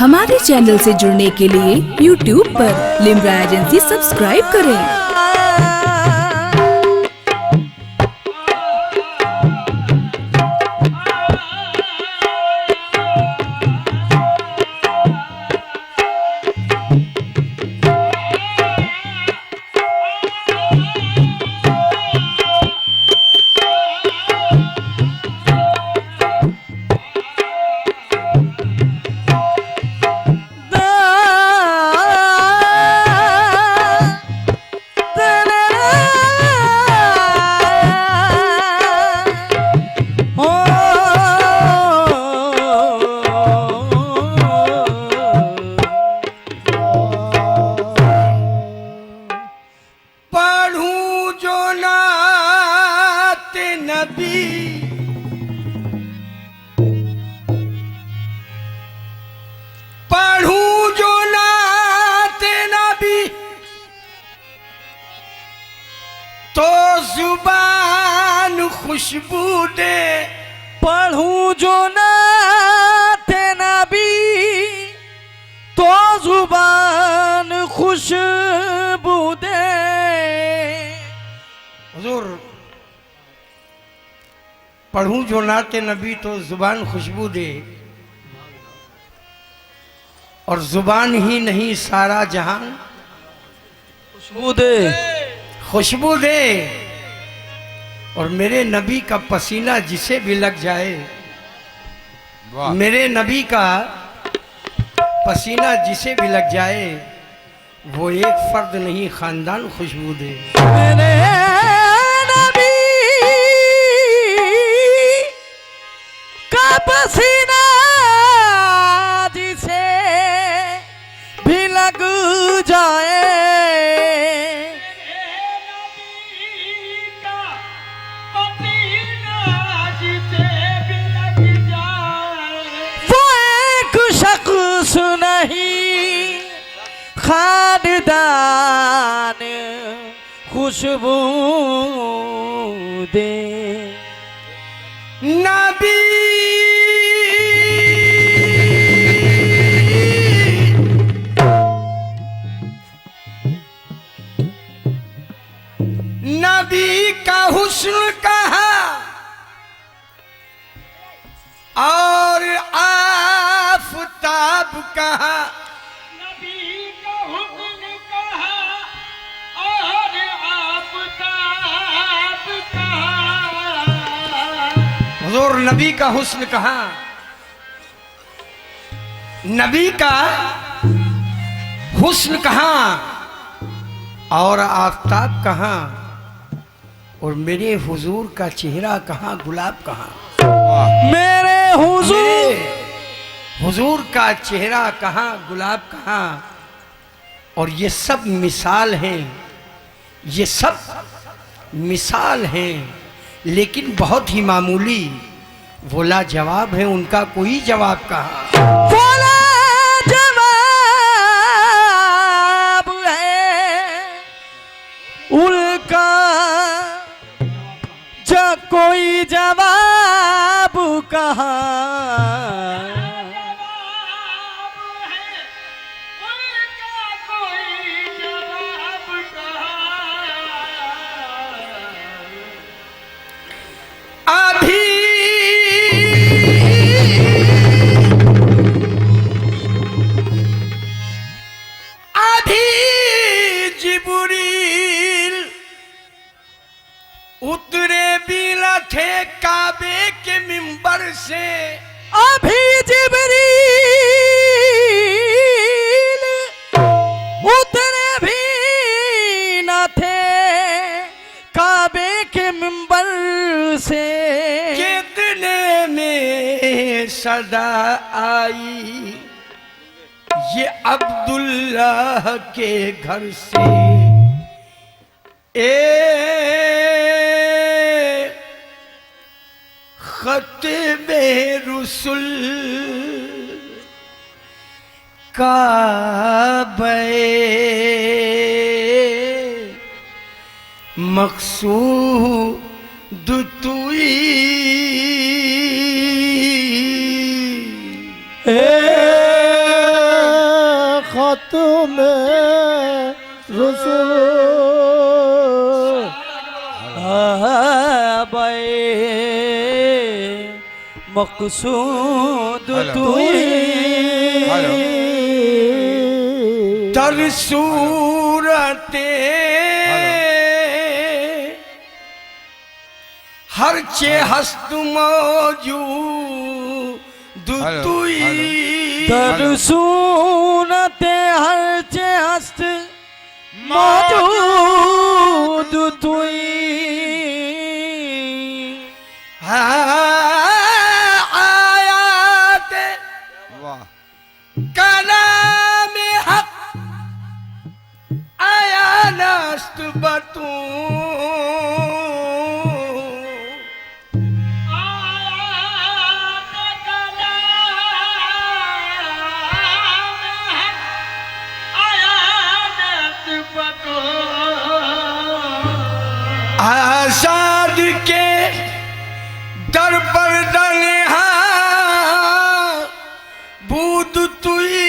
हमारे चैनल से जुड़ने के लिए YouTube पर लिम्रा एजेंसी सब्सक्राइब करें। पढ़ूं जो नाते नबी तो जुबान खुशबू दे। पढ़ूं जो नाते नबी तो जुबान खुशबू दे। हुजूर, पढ़ूं जो नाते नबी तो जुबान खुशबू दे, और जुबान ही नहीं सारा जहान खुशबू दे, खुशबू दे। और मेरे नबी का पसीना जिसे भी लग जाए, मेरे नबी का पसीना जिसे भी लग जाए, वो एक फर्द नहीं खानदान खुशबू दे। मेरे नबी का पसीना जिसे भी लग जाए, वो एक शख्स नहीं खानदान खुशबू दे। नबी नबी का हुस्न कहा और आफताब कहा। नबी का हुस्न कहा और आफताब कहा। हुजूर, नबी का हुस्न कहा, नबी का हुस्न कहाँ और आफताब कहाँ, और मेरे हुजूर का चेहरा कहाँ, गुलाब कहाँ। मेरे हुजूर, हुजूर का चेहरा कहाँ, गुलाब कहाँ। और ये सब मिसाल हैं, ये सब मिसाल हैं, लेकिन बहुत ही मामूली। वो लाजवाब है, उनका कोई जवाब कहाँ। बोला जवाब है उनका, जब कोई जवाब कहाँ। उतरे बिना थे काबे के मिंबर से। अभी जिब्रील उतरे भी न थे काबे के मिंबर से। कितने में सदा आई ये अब्दुल्लाह के घर से। खत्मे रुसुल काबे मकसूद तुई तुम्हें रसूल आबाए मकसूद तुई दर सूरते हर चे हस्त मौजूद तुई दर सूरते हर चे हस्त मौजूद तुई आयात कलाम हक आया नस्त बतू आजाद के दर पर दनिहा बूद तुई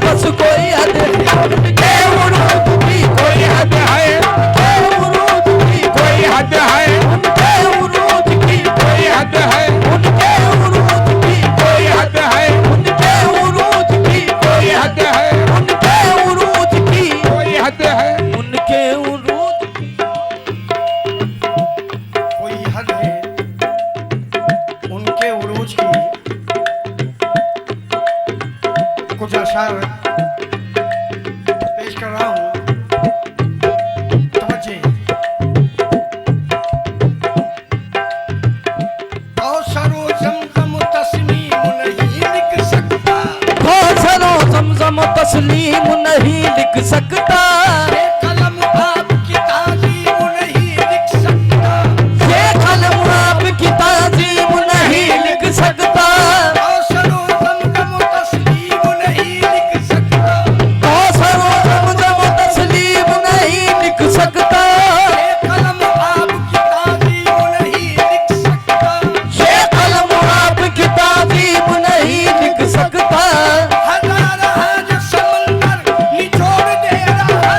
बस कोई हद उनके उरूज की कोई हद है उनके उरूज की कोई हद है उनके उरूज की कोई हद है उनके उरूज की कोई हद है उनके उरूज की कोई हद है उनके उरूज की कोई हद है उनके उरूज की कोई हद है उनके उरूज की। कुछ अशार पेश कर रहा हूं, समझिए। कौसरो ज़मज़म तस्नीम नहीं लिख सकता, कौसरो ज़मज़म तस्लीम नहीं लिख सकता ये कलम आपकी ताज़ीम नहीं लिख सकता, ये कलम आपकी ताज़ीम नहीं लिख सकता कौसरो ज़मज़म तस्नीम नहीं लिख सकता, कौसरो ज़मज़म तस्लीम नहीं लिख सकता ये कलम आपकी ताज़ीम नहीं लिख सकता, ये कलम आपकी ताज़ीम नहीं लिख सकता हजार हाज समंदर निचोड़ दे रहा,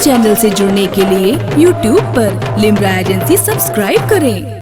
चैनल से जुड़ने के लिए YouTube पर लिम्रा एजेंसी सब्सक्राइब करें।